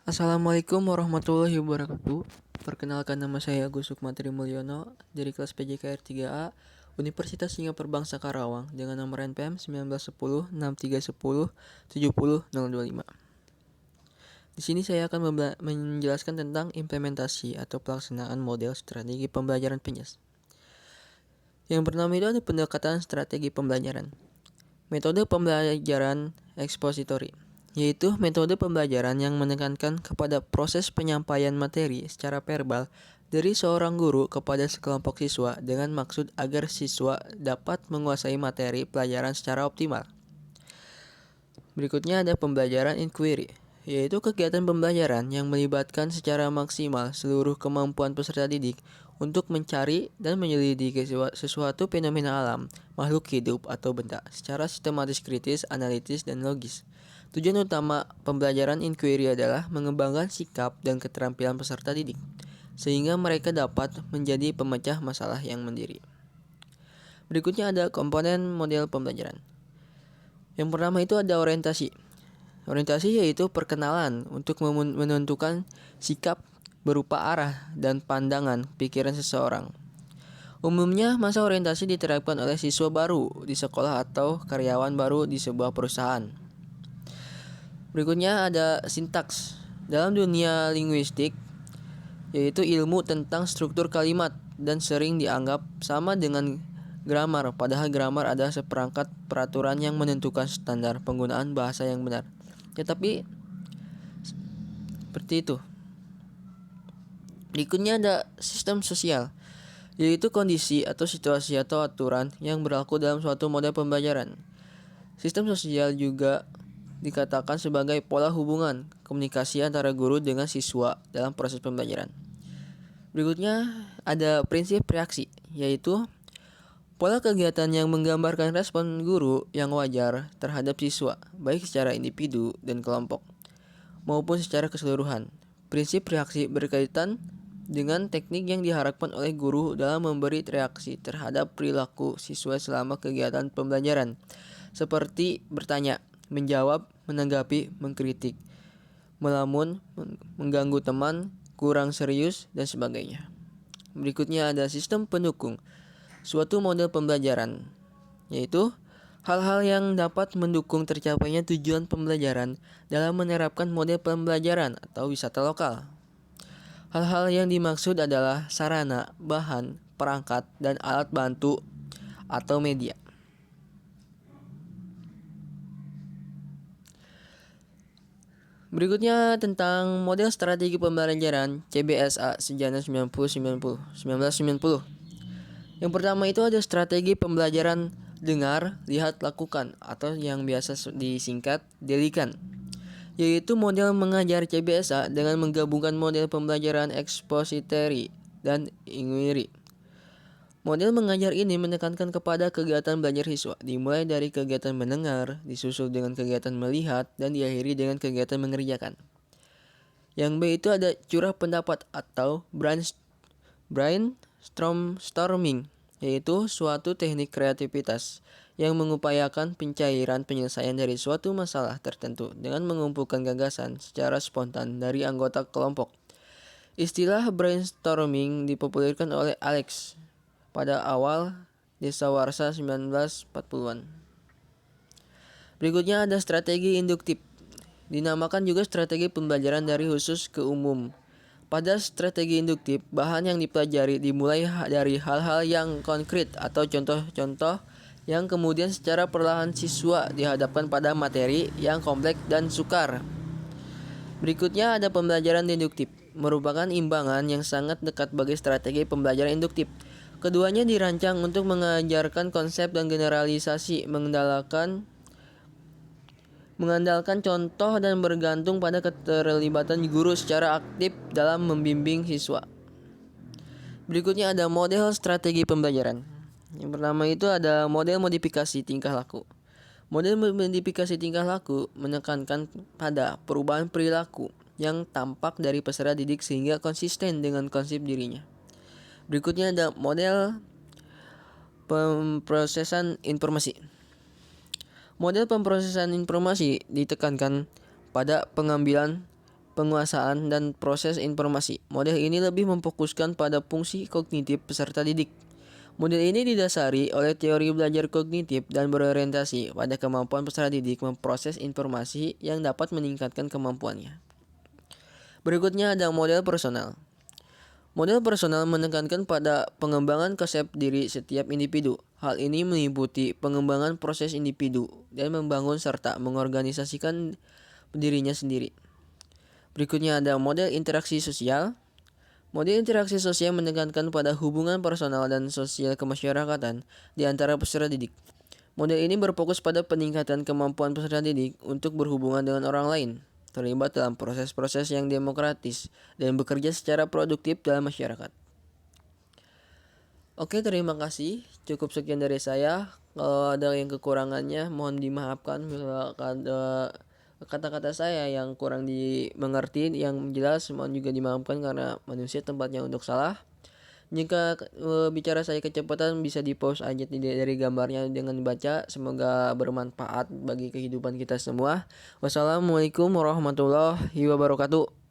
Assalamualaikum warahmatullahi wabarakatuh. Perkenalkan, nama saya Agus Sukmatri Mulyono dari kelas PJKR 3A Universitas Singapura Bangsa Karawang dengan nomor NPM 1910 6310 70025. Di sini saya akan menjelaskan tentang implementasi atau pelaksanaan model strategi pembelajaran PENJAS. Yang pertama itu ada pendekatan strategi pembelajaran. Metode pembelajaran ekspositori, yaitu metode pembelajaran yang menekankan kepada proses penyampaian materi secara verbal dari seorang guru kepada sekelompok siswa dengan maksud agar siswa dapat menguasai materi pelajaran secara optimal. Berikutnya ada pembelajaran inquiry, yaitu kegiatan pembelajaran yang melibatkan secara maksimal seluruh kemampuan peserta didik untuk mencari dan menyelidiki sesuatu fenomena alam, makhluk hidup atau benda secara sistematis, kritis, analitis, dan logis. Tujuan utama pembelajaran inquiry adalah mengembangkan sikap dan keterampilan peserta didik, sehingga mereka dapat menjadi pemecah masalah yang mandiri. Berikutnya ada komponen model pembelajaran. Yang pertama itu ada orientasi. Orientasi yaitu perkenalan untuk menentukan sikap berupa arah dan pandangan pikiran seseorang. Umumnya masa orientasi diterapkan oleh siswa baru di sekolah atau karyawan baru di sebuah perusahaan. Berikutnya ada sintaks. Dalam dunia linguistik, yaitu ilmu tentang struktur kalimat dan sering dianggap sama dengan grammar, padahal grammar adalah seperangkat peraturan yang menentukan standar penggunaan bahasa yang benar. Tetapi seperti itu. Berikutnya ada sistem sosial, yaitu kondisi atau situasi atau aturan yang berlaku dalam suatu model pembelajaran. Sistem sosial juga dikatakan sebagai pola hubungan komunikasi antara guru dengan siswa dalam proses pembelajaran. Berikutnya ada prinsip reaksi, yaitu pola kegiatan yang menggambarkan respon guru yang wajar terhadap siswa, baik secara individu dan kelompok, maupun secara keseluruhan. Prinsip reaksi berkaitan dengan teknik yang diharapkan oleh guru dalam memberi reaksi terhadap perilaku siswa selama kegiatan pembelajaran, seperti bertanya, menjawab, menanggapi, mengkritik, melamun, mengganggu teman, kurang serius, dan sebagainya. Berikutnya ada sistem pendukung suatu model pembelajaran, yaitu hal-hal yang dapat mendukung tercapainya tujuan pembelajaran dalam menerapkan model pembelajaran atau wisata lokal. Hal-hal yang dimaksud adalah sarana, bahan, perangkat, dan alat bantu atau media. Berikutnya tentang model strategi pembelajaran CBSA Sejarah 1990. Yang pertama itu ada strategi pembelajaran dengar, lihat, lakukan atau yang biasa disingkat DELIKAN, yaitu model mengajar CBSA dengan menggabungkan model pembelajaran expository dan inquiry. Model mengajar ini menekankan kepada kegiatan belajar siswa, dimulai dari kegiatan mendengar, disusul dengan kegiatan melihat, dan diakhiri dengan kegiatan mengerjakan. Yang B itu ada curah pendapat atau brainstorming, yaitu suatu teknik kreativitas yang mengupayakan pencairan penyelesaian dari suatu masalah tertentu dengan mengumpulkan gagasan secara spontan dari anggota kelompok. Istilah brainstorming dipopulerkan oleh Alex pada awal dasawarsa 1940-an. Berikutnya ada strategi induktif. Dinamakan juga strategi pembelajaran dari khusus ke umum. Pada strategi induktif, bahan yang dipelajari dimulai dari hal-hal yang konkret atau contoh-contoh yang kemudian secara perlahan siswa dihadapkan pada materi yang kompleks dan sukar. Berikutnya ada pembelajaran deduktif, merupakan imbangan yang sangat dekat bagi strategi pembelajaran induktif. Keduanya dirancang untuk mengajarkan konsep dan generalisasi, mengandalkan contoh dan bergantung pada keterlibatan guru secara aktif dalam membimbing siswa. Berikutnya ada model strategi pembelajaran. Yang pertama itu ada model modifikasi tingkah laku. Model modifikasi tingkah laku menekankan pada perubahan perilaku yang tampak dari peserta didik sehingga konsisten dengan konsep dirinya. Berikutnya ada model pemrosesan informasi. Model pemrosesan informasi ditekankan pada pengambilan penguasaan, dan proses informasi. Model ini lebih memfokuskan pada fungsi kognitif peserta didik. Model ini didasari oleh teori belajar kognitif dan berorientasi pada kemampuan peserta didik memproses informasi yang dapat meningkatkan kemampuannya. Berikutnya ada model personal. Model personal menekankan pada pengembangan konsep diri setiap individu. Hal ini meliputi pengembangan proses individu dan membangun serta mengorganisasikan dirinya sendiri. Berikutnya ada model interaksi sosial. Model interaksi sosial menekankan pada hubungan personal dan sosial kemasyarakatan di antara peserta didik. Model ini berfokus pada peningkatan kemampuan peserta didik untuk berhubungan dengan orang lain, terlibat dalam proses-proses yang demokratis, dan bekerja secara produktif dalam masyarakat. Oke, terima kasih. Cukup sekian dari saya. Kalau ada yang kekurangannya, mohon dimaafkan bila ada kata-kata saya yang kurang dimengerti, yang jelas mohon juga dimaafkan karena manusia tempatnya untuk salah. Jika bicara saya kecepatan bisa di-pause aja dari gambarnya dengan baca. Semoga bermanfaat bagi kehidupan kita semua. Wassalamualaikum warahmatullahi wabarakatuh.